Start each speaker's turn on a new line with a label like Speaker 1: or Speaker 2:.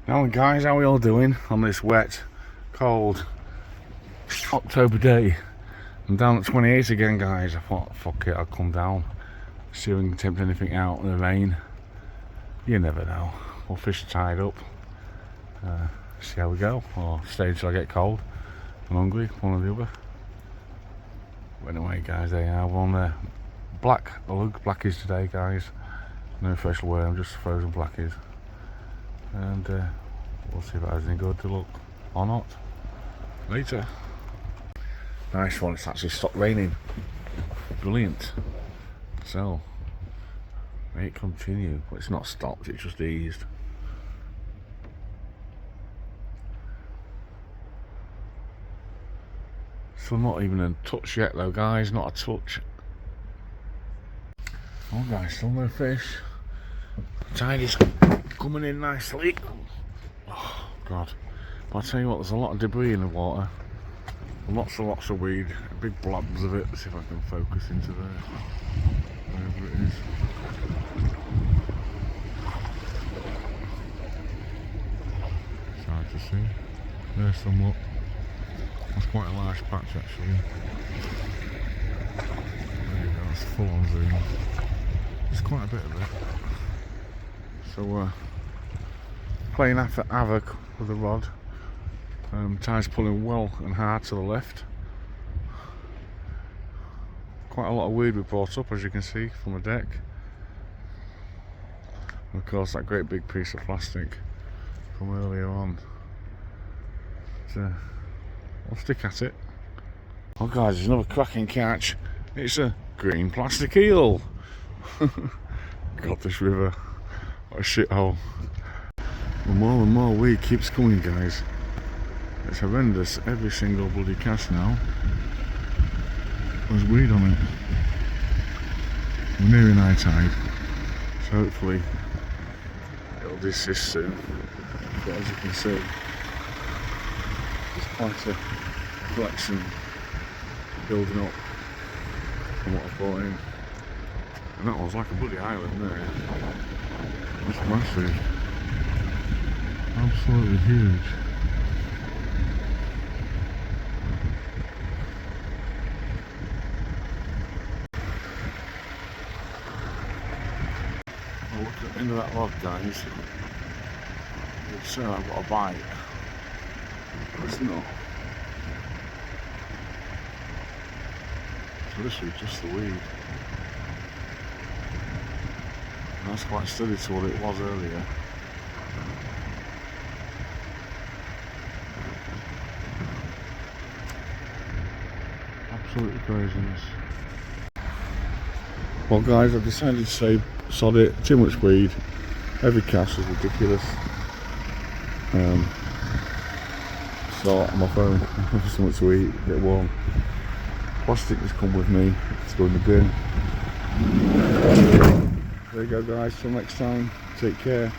Speaker 1: Now guys, how are we all doing on this wet, cold October day? I'm down at 28 again guys. I thought fuck it, I'll come down, see if we can tempt anything out in the rain. You never know. We'll fish tied up, see how we go, or stay until I get cold. I'm hungry, one or the other. But anyway guys, there you are. We're on the black blackies today guys. No fresh worm, just frozen blackies. And we'll see if it has any good to look or not later. Nice one, it's actually stopped raining. Brilliant. So may it continue. Well, it's not stopped, it's just eased. So not even a touch yet though guys, not a touch. Oh guys, still no fish. Tide is coming in nicely. Oh god. But I'll tell you what, there's a lot of debris in the water. Lots and lots of weed. Big blobs of it. Let's see if I can focus into there. Wherever it is. It's hard to see. There's some look. That's quite a large patch actually. There you go, it's full on zoom. There's quite a bit of it. So playing havoc with the rod. Tide's pulling well and hard to the left. Quite a lot of weed we brought up, as you can see from the deck. And of course that great big piece of plastic from earlier on. So I'll stick at it. Oh guys, there's another cracking catch. It's a green plastic eel. God, this river, what a shithole. Well, more and more weed keeps coming guys. It's horrendous, every single bloody cast now there's weed on it. We're nearing high tide, so hopefully it'll desist soon. But as you can see, there's quite a collection building up from what I brought in. And that was like a bloody island there. That's massive. Absolutely huge. I'll look at the end of that rod guys. You'll see I've got a bite. But it's not. So this was just the weed. And that's quite steady to what it was earlier. Absolutely craziness. Well guys, I've decided to say sod it, too much weed. Every cast is ridiculous. So on my phone, for something to eat, get warm. Plastic has come with me, it's going in the bin. There you go guys, till next time, take care.